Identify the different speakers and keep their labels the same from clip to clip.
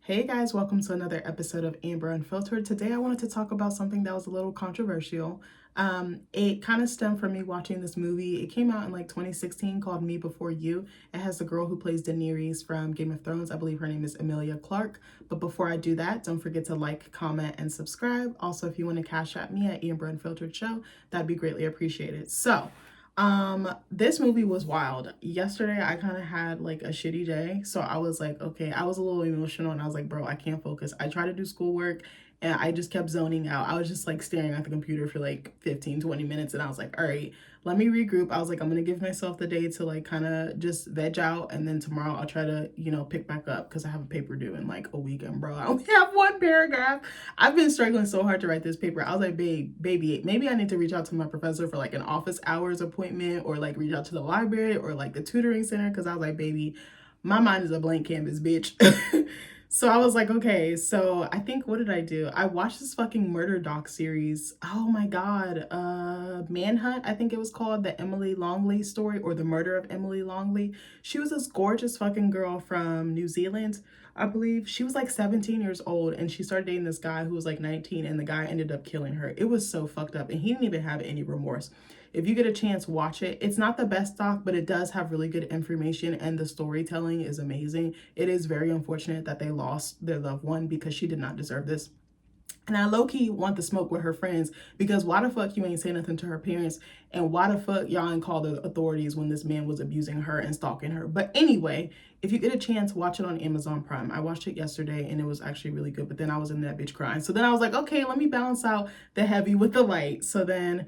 Speaker 1: Hey guys, welcome to another episode of Amber Unfiltered. Today I wanted to talk about something that was a little controversial. It kind of stemmed from me watching this movie. It came out in like 2016 called Me Before You. It has the girl who plays Daenerys from Game of Thrones. I believe her name is Emilia Clarke. But before I do that, don't forget to like, comment, and subscribe. Also, if you want to cash at me at Amber Unfiltered Show, that'd be greatly appreciated. This movie was wild. Yesterday I kind of had like a shitty day, so I was like, okay, I was a little emotional and I was like, bro, I can't focus. I tried to do schoolwork and I just kept zoning out. I was just like staring at the computer for like 15-20 minutes and I was like, all right, let me regroup. I was like, I'm gonna give myself the day to like kind of just veg out, and then tomorrow I'll try to, pick back up because I have a paper due in like a weekend, bro. I only have one paragraph. I've been struggling so hard to write this paper. I was like, baby, maybe I need to reach out to my professor for like an office hours appointment, or like reach out to the library or like the tutoring center, because I was like, baby, my mind is a blank canvas, bitch. So I was like, okay, so I think, what did I do? I watched this fucking murder doc series. Oh my God. Manhunt, I think it was called, the Emily Longley story, or the murder of Emily Longley. She was this gorgeous fucking girl from New Zealand, I believe. She was like 17 years old and she started dating this guy who was like 19, and the guy ended up killing her. It was so fucked up and he didn't even have any remorse. If you get a chance, watch it. It's not the best doc, but it does have really good information and the storytelling is amazing. It is very unfortunate that they lost their loved one because she did not deserve this. And I low-key want to smoke with her friends, because why the fuck you ain't say nothing to her parents, and why the fuck y'all ain't called the authorities when this man was abusing her and stalking her. But anyway, if you get a chance, watch it on Amazon Prime. I watched it yesterday and it was actually really good, but then I was in that bitch crying. So then I was like, okay, let me balance out the heavy with the light. So then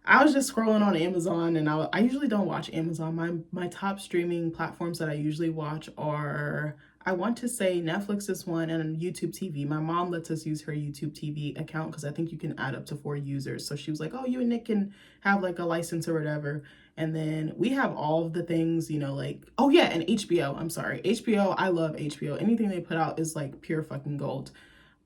Speaker 1: I was just scrolling on Amazon, and I usually don't watch Amazon. My top streaming platforms that I usually watch are, I want to say, Netflix is one, and YouTube TV. My mom lets us use her YouTube TV account because I think you can add up to 4 users. So she was like, oh, you and Nick can have like a license or whatever. And then we have all of the things, like, oh yeah, and HBO. I'm sorry. HBO, I love HBO. Anything they put out is like pure fucking gold.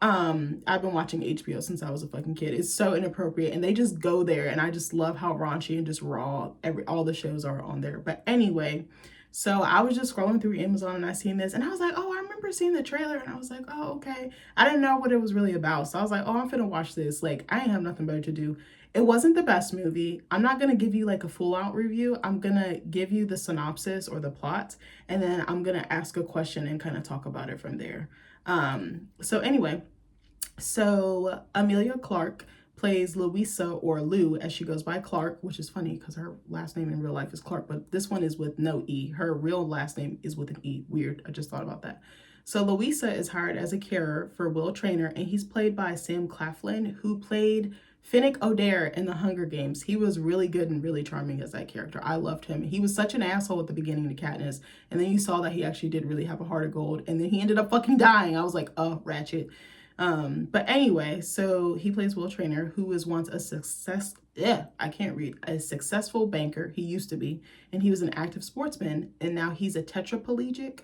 Speaker 1: I've been watching HBO since I was a fucking kid. It's so inappropriate and they just go there, and I just love how raunchy and just raw all the shows are on there. But anyway, so I was just scrolling through Amazon and I seen this and I was like, oh, I remember seeing the trailer, and I was like, oh, okay. I didn't know what it was really about. So I was like, oh, I'm finna watch this. Like, I ain't have nothing better to do. It wasn't the best movie. I'm not gonna give you like a full out review. I'm gonna give you the synopsis or the plot, and then I'm gonna ask a question and kind of talk about it from there. So anyway, so Emilia Clarke plays Louisa, or Lou, as she goes by Clarke, which is funny because her last name in real life is Clarke, but this one is with no E. Her real last name is with an E. Weird. I just thought about that. So Louisa is hired as a carer for Will Traynor, and he's played by Sam Claflin, who played Finnick Odair in The Hunger Games. He was really good and really charming as that character. I loved him. He was such an asshole at the beginning to Katniss, and then you saw that he actually did really have a heart of gold, and then he ended up fucking dying. I was like, oh, Ratchet. But anyway, so he plays Will Traynor, who was once a a successful banker. He used to be, and he was an active sportsman, and now he's a tetraplegic.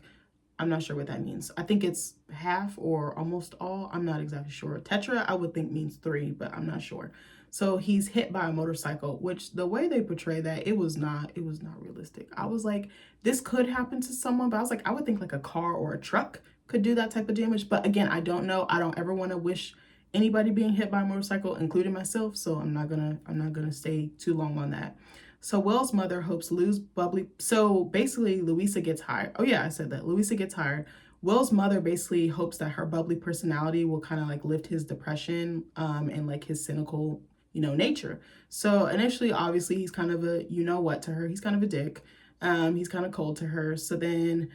Speaker 1: I'm not sure what that means. I think it's half or almost all. I'm not exactly sure. Tetra, I would think, means 3, but I'm not sure. So he's hit by a motorcycle, which the way they portray that, it was not realistic. I was like, this could happen to someone, but I was like, I would think like a car or a truck could do that type of damage. But again, I don't know. I don't ever want to wish anybody being hit by a motorcycle, including myself. So I'm not gonna stay too long on that. So Will's mother hopes Lou's bubbly. So basically, Louisa gets hired. Oh yeah, I said that. Louisa gets hired. Will's mother basically hopes that her bubbly personality will kind of like lift his depression, and like his cynical, nature. So initially, obviously, he's kind of a what to her. He's kind of a dick. He's kind of cold to her. So then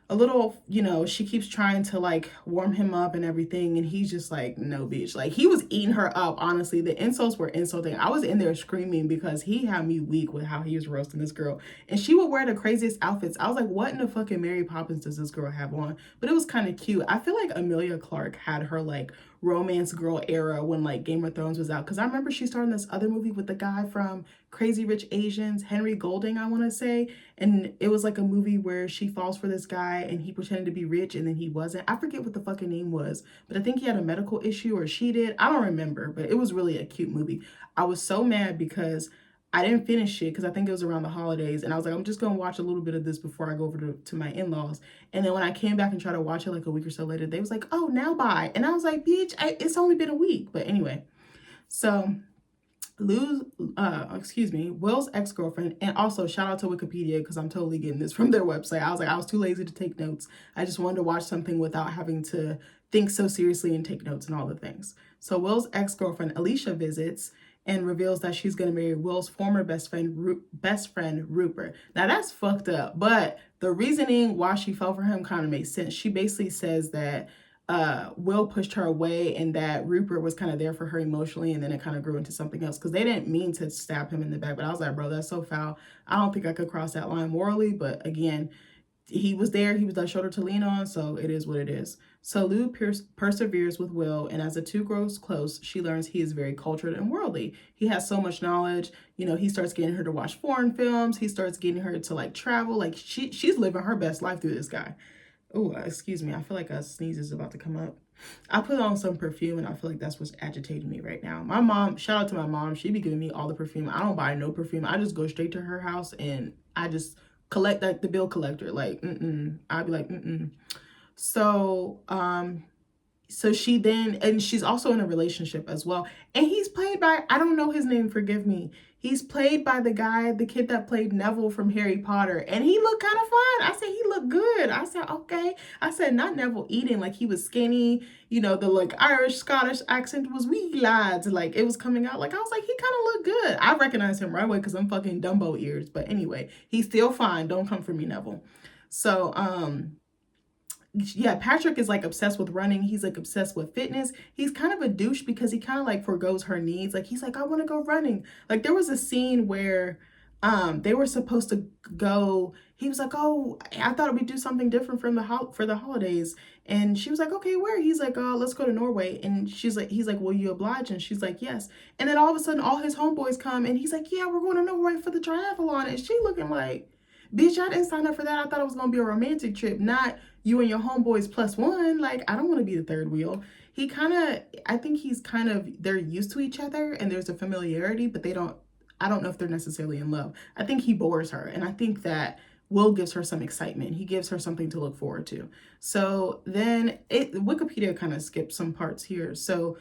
Speaker 1: a little, she keeps trying to like warm him up and everything, and he's just like, no, bitch. Like, he was eating her up. Honestly, the insults were insulting. I was in there screaming because he had me weak with how he was roasting this girl, and she would wear the craziest outfits. I was like, what in the fucking Mary Poppins does this girl have on? But it was kind of cute. I feel like Emilia Clarke had her like romance girl era when like Game of Thrones was out, because I remember she starred in this other movie with the guy from Crazy Rich Asians, Henry Golding, I want to say, and it was like a movie where she falls for this guy and he pretended to be rich and then he wasn't. I forget what the fucking name was, but I think he had a medical issue, or she did. I don't remember, but it was really a cute movie. I was so mad because I didn't finish it because I think it was around the holidays. And I was like, I'm just going to watch a little bit of this before I go over to my in-laws. And then when I came back and tried to watch it like a week or so later, they was like, oh, now bye. And I was like, bitch, it's only been a week. But anyway, so Will's ex-girlfriend, and also shout out to Wikipedia because I'm totally getting this from their website. I was like, I was too lazy to take notes. I just wanted to watch something without having to think so seriously and take notes and all the things. So Will's ex-girlfriend Alicia visits and reveals that she's going to marry Will's former best friend Rupert. Now that's fucked up, but the reasoning why she fell for him kind of makes sense. She basically says that Will pushed her away and that Rupert was kind of there for her emotionally, and then it kind of grew into something else because they didn't mean to stab him in the back. But I was like, bro, that's so foul. I don't think I could cross that line morally, but again, he was there. He was that shoulder to lean on, so it is what it is. So Lou perseveres with Will, and as the two grows close, she learns he is very cultured and worldly. He has so much knowledge. You know, he starts getting her to watch foreign films. He starts getting her to like travel. Like she's living her best life through this guy. Oh, excuse me. I feel like a sneeze is about to come up. I put on some perfume and I feel like that's what's agitating me right now. My mom, shout out to my mom. She be giving me all the perfume. I don't buy no perfume. I just go straight to her house and I just collect like the bill collector. Like, I'd be like, So, so she then, and she's also in a relationship as well. And he's played by, I don't know his name, forgive me. He's played by the kid that played Neville from Harry Potter. And he looked kind of fine. I said, he looked good. I said, okay. I said, not Neville Eden, like he was skinny. You know, the like Irish, Scottish accent was wee lads. Like it was coming out. Like I was like, he kind of looked good. I recognized him right away because I'm fucking Dumbo ears. But anyway, he's still fine. Don't come for me, Neville. So, yeah, Patrick is like obsessed with running. He's like obsessed with fitness. He's kind of a douche because he kind of like forgoes her needs. Like he's like, I want to go running. Like there was a scene where they were supposed to go. He was like, oh, I thought we'd do something different from for the holidays. And she was like, okay, where? He's like, oh, let's go to Norway. And he's like, will you oblige? And she's like, yes. And then all of a sudden all his homeboys come and he's like, yeah, we're going to Norway for the triathlon. And she looking like, bitch, I didn't sign up for that. I thought it was going to be a romantic trip, not you and your homeboys plus one. Like, I don't want to be the third wheel. I think he's kind of, they're used to each other and there's a familiarity, but I don't know if they're necessarily in love. I think he bores her. And I think that Will gives her some excitement. He gives her something to look forward to. So then Wikipedia kind of skipped some parts here. So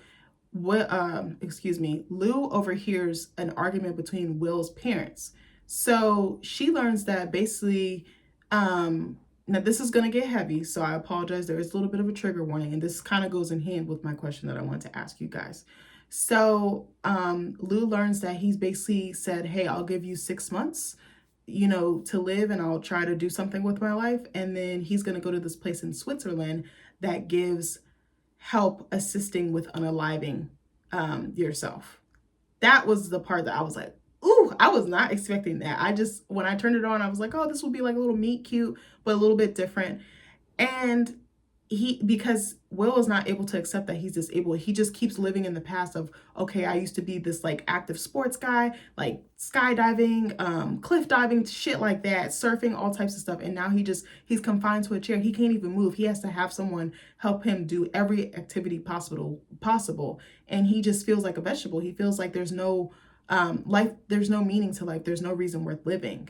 Speaker 1: Lou overhears an argument between Will's parents. So she learns that basically, now this is going to get heavy, so I apologize. There is a little bit of a trigger warning, and this kind of goes in hand with my question that I want to ask you guys. So Lou learns that he's basically said, hey, I'll give you 6 months, you know, to live, and I'll try to do something with my life. And then he's going to go to this place in Switzerland that gives help assisting with unaliving yourself. That was the part that I was like, ooh, I was not expecting that. When I turned it on, I was like, oh, this will be like a little meet cute, but a little bit different. And because Will is not able to accept that he's disabled, he just keeps living in the past of, okay, I used to be this like active sports guy, like skydiving, cliff diving, shit like that, surfing, all types of stuff. And now he's confined to a chair. He can't even move. He has to have someone help him do every activity possible. And he just feels like a vegetable. He feels like there's no life, there's no meaning to life. There's no reason worth living,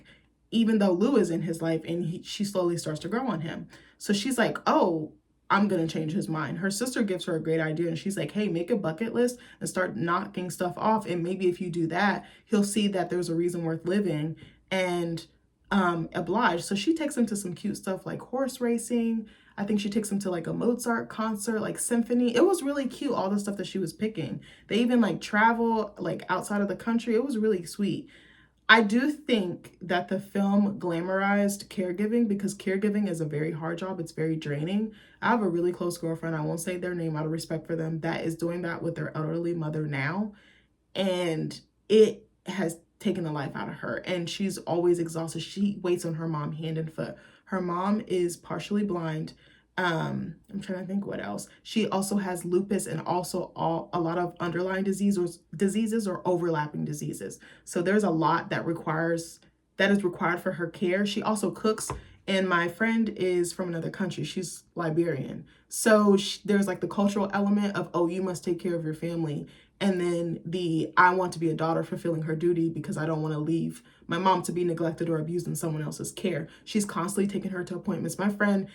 Speaker 1: even though Lou is in his life, and she slowly starts to grow on him. So she's like, oh, I'm going to change his mind. Her sister gives her a great idea, and she's like, hey, make a bucket list and start knocking stuff off. And maybe if you do that, he'll see that there's a reason worth living and oblige. So she takes him to some cute stuff like horse racing. I think she takes him to like a Mozart concert, like symphony. It was really cute, all the stuff that she was picking. They even like travel like outside of the country. It was really sweet. I do think that the film glamorized caregiving because caregiving is a very hard job. It's very draining. I have a really close girlfriend, I won't say their name out of respect for them, that is doing that with their elderly mother now. And it has taken the life out of her. And she's always exhausted. She waits on her mom hand and foot. Her mom is partially blind. I'm trying to think what else. She also has lupus and also a lot of underlying diseases or overlapping diseases. So there's a lot that is required for her care. She also cooks, and my friend is from another country. She's Liberian. So there's like the cultural element of, oh, you must take care of your family. And then the I want to be a daughter fulfilling her duty because I don't want to leave my mom to be neglected or abused in someone else's care. She's constantly taking her to appointments. My friend,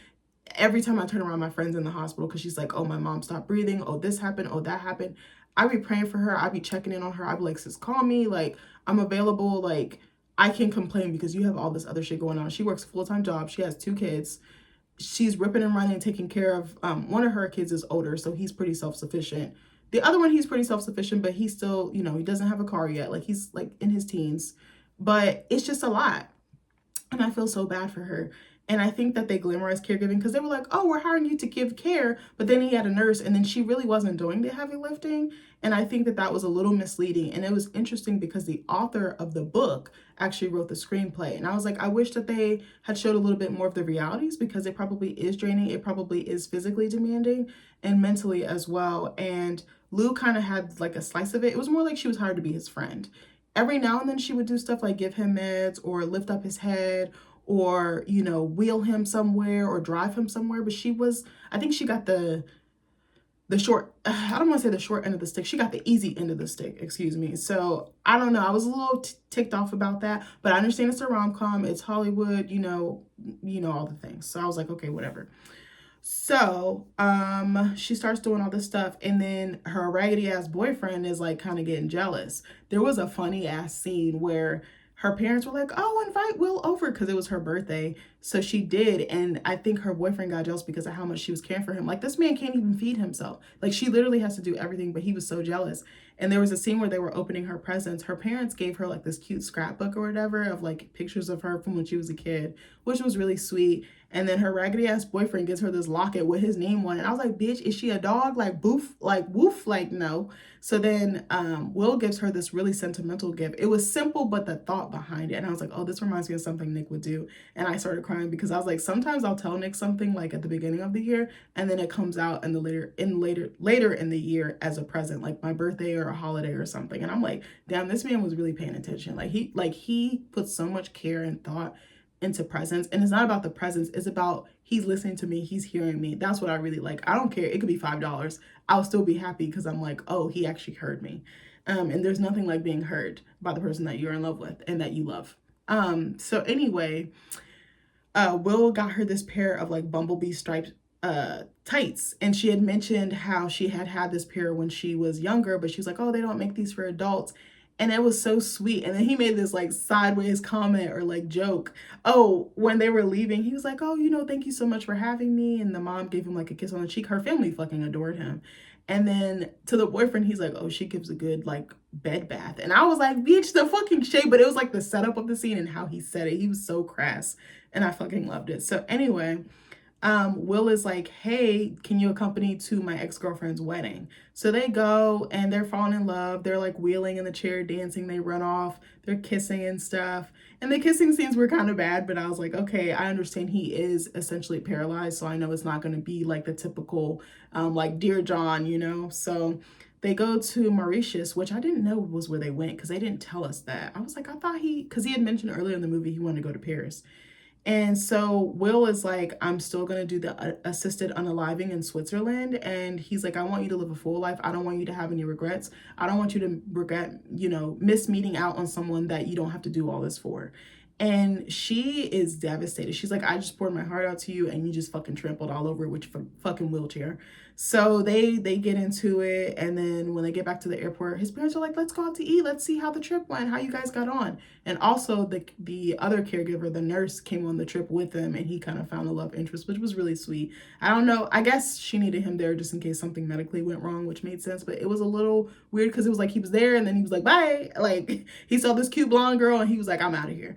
Speaker 1: every time I turn around, my friend's in the hospital because she's like, oh, my mom stopped breathing. Oh, this happened. Oh, that happened. I be praying for her. I be checking in on her. I be like, sis, call me. Like, I'm available. Like, I can complain because you have all this other shit going on. She works a full-time job. She has 2 kids. She's ripping and running, taking care of, one of her kids is older, so he's pretty self-sufficient. The other one, he's pretty self-sufficient, but he's still, he doesn't have a car yet. Like, he's like in his teens, but it's just a lot. And I feel so bad for her. And I think that they glamorize caregiving because they were like, oh, we're hiring you to give care. But then he had a nurse and then she really wasn't doing the heavy lifting. And I think that that was a little misleading. And it was interesting because the author of the book actually wrote the screenplay. And I was like, I wish that they had showed a little bit more of the realities because it probably is draining. It probably is physically demanding and mentally as well. And Lou kind of had like a slice of it. It was more like she was hired to be his friend. Every now and then she would do stuff like give him meds or lift up his head or, wheel him somewhere or drive him somewhere. But I think she got the short, I don't want to say the short end of the stick. She got the easy end of the stick, excuse me. So I don't know. I was a little ticked off about that, but I understand it's a rom-com. It's Hollywood, all the things. So I was like, okay, whatever. So she starts doing all this stuff and then her raggedy ass boyfriend is like kind of getting jealous. There was a funny ass scene where her parents were like, oh, invite Will over because it was her birthday. So she did. And I think her boyfriend got jealous because of how much she was caring for him. Like, this man can't even feed himself. Like, she literally has to do everything, but he was so jealous. And there was a scene where they were opening her presents. Her parents gave her like this cute scrapbook or whatever of like pictures of her from when she was a kid, which was really sweet. And then her raggedy ass boyfriend gives her this locket with his name on it. And I was like, bitch, is she a dog? Like, boof, like, woof, like, no. So then Will gives her this really sentimental gift. It was simple, but the thought behind it. And I was like, oh, this reminds me of something Nick would do. And I started crying because I was like, sometimes I'll tell Nick something like at the beginning of the year, and then it comes out in the later in the year as a present, like my birthday or a holiday or something. And I'm like, damn, this man was really paying attention. He put so much care and thought into presence. And it's not about the presence, it's about he's listening to me, he's hearing me. That's what I really like. I don't care, it could be $5. I'll still be happy because I'm like, oh, he actually heard me. And there's nothing like being heard by the person that you're in love with and that you love. So anyway, Will got her this pair of like bumblebee striped tights, and she had mentioned how she had this pair when she was younger, but she was like, oh, they don't make these for adults. And it was so sweet. And then he made this like sideways comment or like joke. Oh, when they were leaving, he was like, oh, thank you so much for having me. And the mom gave him like a kiss on the cheek. Her family fucking adored him. And then to the boyfriend, he's like, oh, she gives a good like bed bath. And I was like, bitch, the fucking shade. But it was like the setup of the scene and how he said it. He was so crass. And I fucking loved it. So anyway, Will is like, hey, can you accompany to my ex-girlfriend's wedding? So they go and they're falling in love. They're like wheeling in the chair, dancing. They run off. They're kissing and stuff. And the kissing scenes were kind of bad, but I was like, okay, I understand he is essentially paralyzed. So I know it's not going to be like the typical, like Dear John, So they go to Mauritius, which I didn't know was where they went because they didn't tell us that. I was like, I thought because he had mentioned earlier in the movie he wanted to go to Paris. And so Will is like, I'm still going to do the assisted unaliving in Switzerland. And he's like, I want you to live a full life. I don't want you to have any regrets. I don't want you to regret, miss meeting out on someone that you don't have to do all this for. And she is devastated. She's like, I just poured my heart out to you and you just fucking trampled all over it with your fucking wheelchair. So they get into it. And then when they get back to the airport, his parents are like, let's go out to eat. Let's see how the trip went, how you guys got on. And also the other caregiver, the nurse, came on the trip with them and he kind of found a love interest, which was really sweet. I don't know. I guess she needed him there just in case something medically went wrong, which made sense. But it was a little weird because it was like he was there and then he was like, bye. Like he saw this cute blonde girl and he was like, I'm out of here.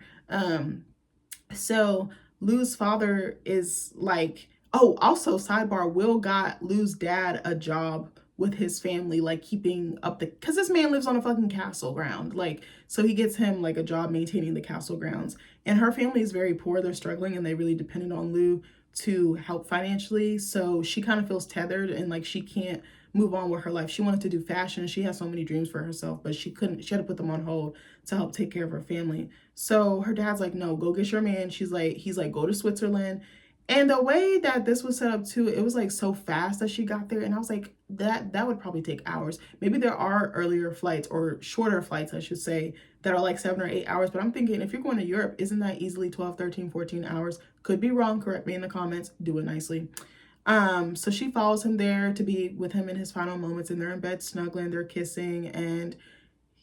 Speaker 1: So Lou's father is like, oh, also sidebar, Will got Lou's dad a job with his family, like keeping up because this man lives on a fucking castle ground. Like, so he gets him like a job maintaining the castle grounds. And her family is very poor. They're struggling and they really depended on Lou to help financially. So she kind of feels tethered and like she can't move on with her life. She wanted to do fashion. She has so many dreams for herself, but she couldn't, she had to put them on hold to help take care of her family. So her dad's like, no, go get your man. He's like, go to Switzerland And the way that this was set up too, it was like so fast that she got there, and I was like, that would probably take hours. Maybe there are earlier flights or shorter flights, I should say, that are like 7 or 8 hours. But I'm thinking, if you're going to Europe, isn't that easily 12, 13, 14 hours? Could be wrong. Correct me in the comments. Do it nicely. So she follows him there to be with him in his final moments, and they're in bed snuggling, they're kissing, and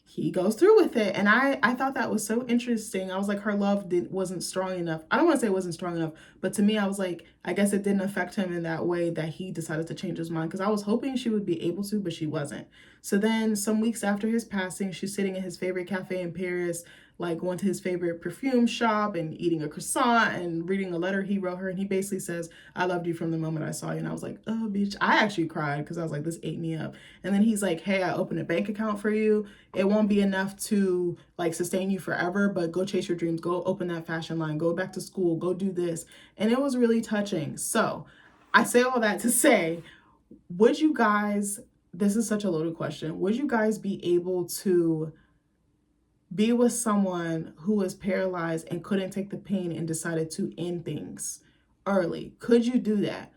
Speaker 1: he goes through with it. And I thought that was so interesting. I was like, her love wasn't strong enough. I don't want to say it wasn't strong enough, but to me, I was like, I guess it didn't affect him in that way that he decided to change his mind, because I was hoping she would be able to, but she wasn't. So then some weeks after his passing, she's sitting in his favorite cafe in Paris, like going to his favorite perfume shop and eating a croissant and reading a letter he wrote her. And he basically says, I loved you from the moment I saw you. And I was like, oh, bitch. I actually cried because I was like, this ate me up. And then he's like, hey, I opened a bank account for you. It won't be enough to like sustain you forever, but go chase your dreams. Go open that fashion line. Go back to school. Go do this. And it was really touching. So I say all that to say, would you guys, this is such a loaded question, would you guys be able to be with someone who was paralyzed and couldn't take the pain and decided to end things early? Could you do that?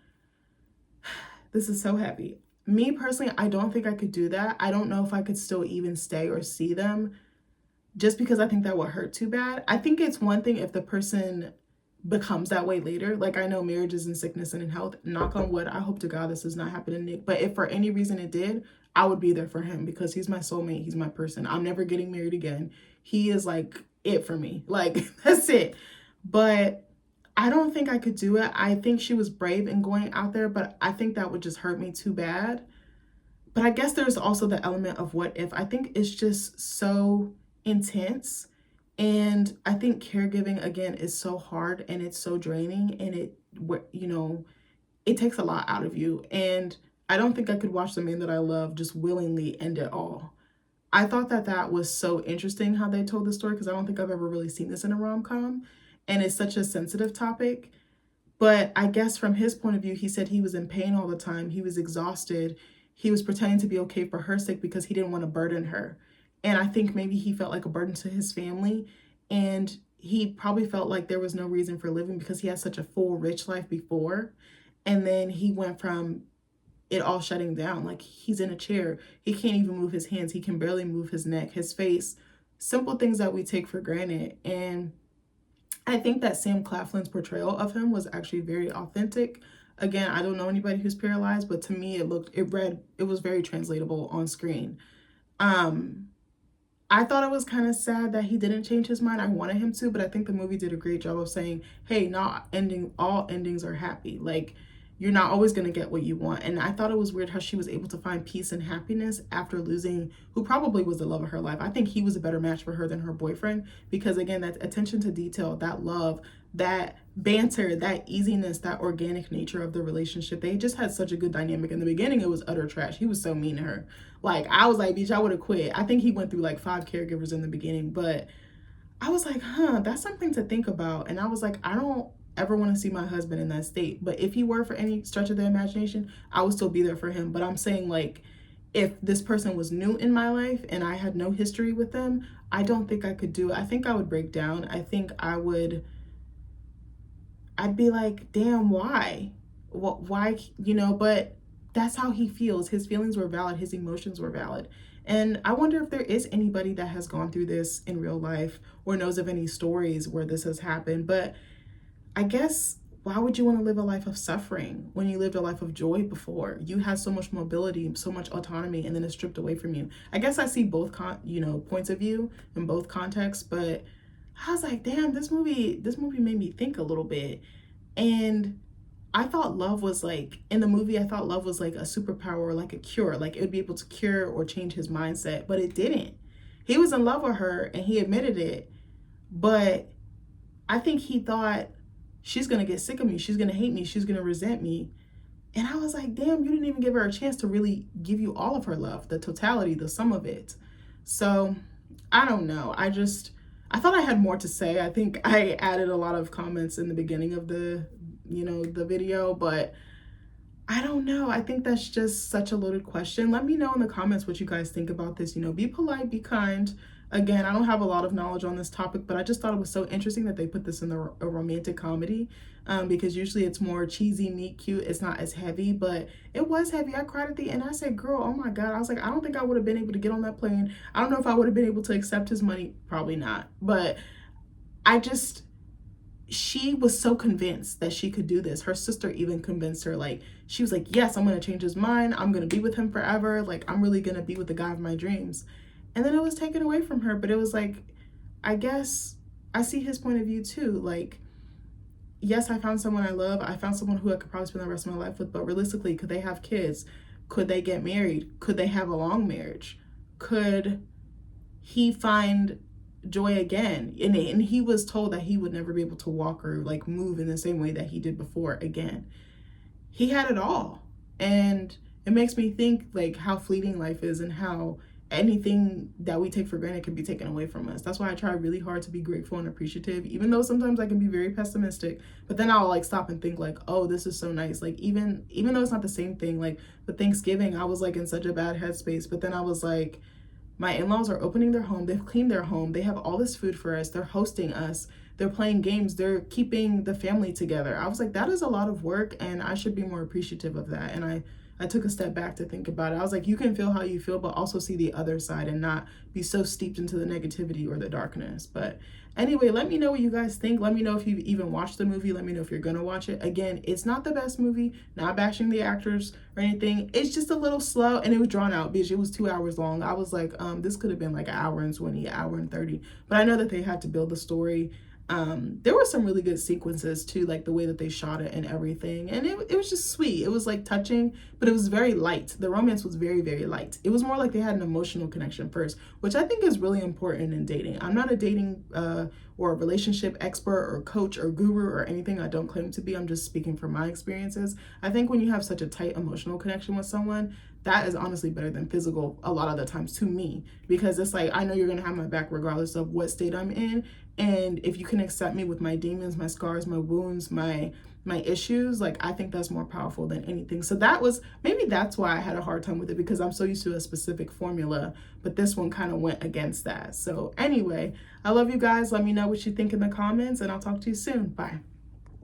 Speaker 1: This is so heavy. Me personally, I don't think I could do that. I don't know if I could still even stay or see them, just because I think that would hurt too bad. I think it's one thing if the person becomes that way later. Like, I know marriage is in sickness and in health. Knock on wood, I hope to God this does not happen to Nick. But if for any reason it did, I would be there for him, because he's my soulmate. He's my person. I'm never getting married again. He is like it for me. Like, that's it. But I don't think I could do it. I think she was brave in going out there, but I think that would just hurt me too bad. But I guess there's also the element of what if. I think it's just so intense. And I think caregiving, again, is so hard and it's so draining, and it takes a lot out of you. And I don't think I could watch the man that I love just willingly end it all. I thought that that was so interesting how they told the story, because I don't think I've ever really seen this in a rom-com. And it's such a sensitive topic. But I guess from his point of view, he said he was in pain all the time. He was exhausted. He was pretending to be okay for her sake because he didn't want to burden her. And I think maybe he felt like a burden to his family. And he probably felt like there was no reason for living because he had such a full, rich life before. And then he went from it all shutting down. Like, he's in a chair. He can't even move his hands. He can barely move his neck, his face. Simple things that we take for granted. And I think that Sam Claflin's portrayal of him was actually very authentic. Again, I don't know anybody who's paralyzed, but to me it was very translatable on screen. I thought it was kind of sad that he didn't change his mind. I wanted him to, but I think the movie did a great job of saying, hey, all endings are happy. Like, you're not always going to get what you want. And I thought it was weird how she was able to find peace and happiness after losing who probably was the love of her life. I think he was a better match for her than her boyfriend, because again, that attention to detail, that love, that banter, that easiness, that organic nature of the relationship. They just had such a good dynamic. In the beginning, it was utter trash. He was so mean to her. Like, I was like, bitch, I would have quit. I think he went through like 5 caregivers in the beginning, but I was like, that's something to think about. And I was like, I don't ever want to see my husband in that state. But if he were, for any stretch of the imagination, I would still be there for him. But I'm saying, like, if this person was new in my life and I had no history with them, I don't think I could do it. I think I would break down. I think I'd be like, damn, why? Why, but that's how he feels. His feelings were valid. His emotions were valid. And I wonder if there is anybody that has gone through this in real life or knows of any stories where this has happened. But I guess, why would you want to live a life of suffering when you lived a life of joy before? You had so much mobility, so much autonomy, and then it's stripped away from you. I guess I see both points of view in both contexts, but I was like, damn, this movie made me think a little bit. And I thought love was like, in the movie, I thought love was like a superpower or like a cure. Like, it would be able to cure or change his mindset, but it didn't. He was in love with her and he admitted it, but I think he thought, she's going to get sick of me. She's going to hate me. She's going to resent me. And I was like, damn, you didn't even give her a chance to really give you all of her love, the totality, the sum of it. So I don't know. I thought I had more to say. I think I added a lot of comments in the beginning of the video, but I don't know. I think that's just such a loaded question. Let me know in the comments what you guys think about this. Be polite, be kind. Again, I don't have a lot of knowledge on this topic, but I just thought it was so interesting that they put this in a romantic comedy, because usually it's more cheesy, meet cute. It's not as heavy, but it was heavy. I cried at the end. I said, girl, oh my God. I was like, I don't think I would have been able to get on that plane. I don't know if I would have been able to accept his money. Probably not. But I just, she was so convinced that she could do this. Her sister even convinced her, like, she was like, yes, I'm going to change his mind. I'm going to be with him forever. Like, I'm really going to be with the guy of my dreams. And then it was taken away from her. But it was like, I guess I see his point of view too. Like, yes, I found someone I love. I found someone who I could probably spend the rest of my life with. But realistically, could they have kids? Could they get married? Could they have a long marriage? Could he find joy again? And he was told that he would never be able to walk or like move in the same way that he did before again. He had it all. And it makes me think like how fleeting life is and how anything that we take for granted can be taken away from us. That's why I try really hard to be grateful and appreciative, even though sometimes I can be very pessimistic, but then I'll like stop and think like, oh, this is so nice. Like even though it's not the same thing, like with Thanksgiving, I was like in such a bad headspace, but then I was like, my in-laws are opening their home. They've cleaned their home. They have all this food for us. They're hosting us. They're playing games. They're keeping the family together. I was like, that is a lot of work, and I should be more appreciative of that. And I took a step back to think about it. I was like, you can feel how you feel, but also see the other side and not be so steeped into the negativity or the darkness. But anyway, let me know what you guys think. Let me know if you've even watched the movie. Let me know if you're going to watch it. Again, it's not the best movie, not bashing the actors or anything. It's just a little slow, and it was drawn out because it was 2 hours long. I was like, this could have been like an hour and 20, an hour and 30. But I know that they had to build the story. There were some really good sequences too, like the way that they shot it and everything, and it was just sweet. It was like touching, but it was very light. The romance was very, very light. It was more like they had an emotional connection first, which I think is really important in dating. I'm not a dating or a relationship expert or coach or guru or anything. I don't claim to be. I'm just speaking from my experiences. I think when you have such a tight emotional connection with someone, that is honestly better than physical a lot of the times to me, because it's like, I know you're going to have my back regardless of what state I'm in. And if you can accept me with my demons, my scars, my wounds, my issues, like I think that's more powerful than anything. So maybe that's why I had a hard time with it, because I'm so used to a specific formula, but this one kind of went against that. So anyway, I love you guys. Let me know what you think in the comments, and I'll talk to you soon. Bye.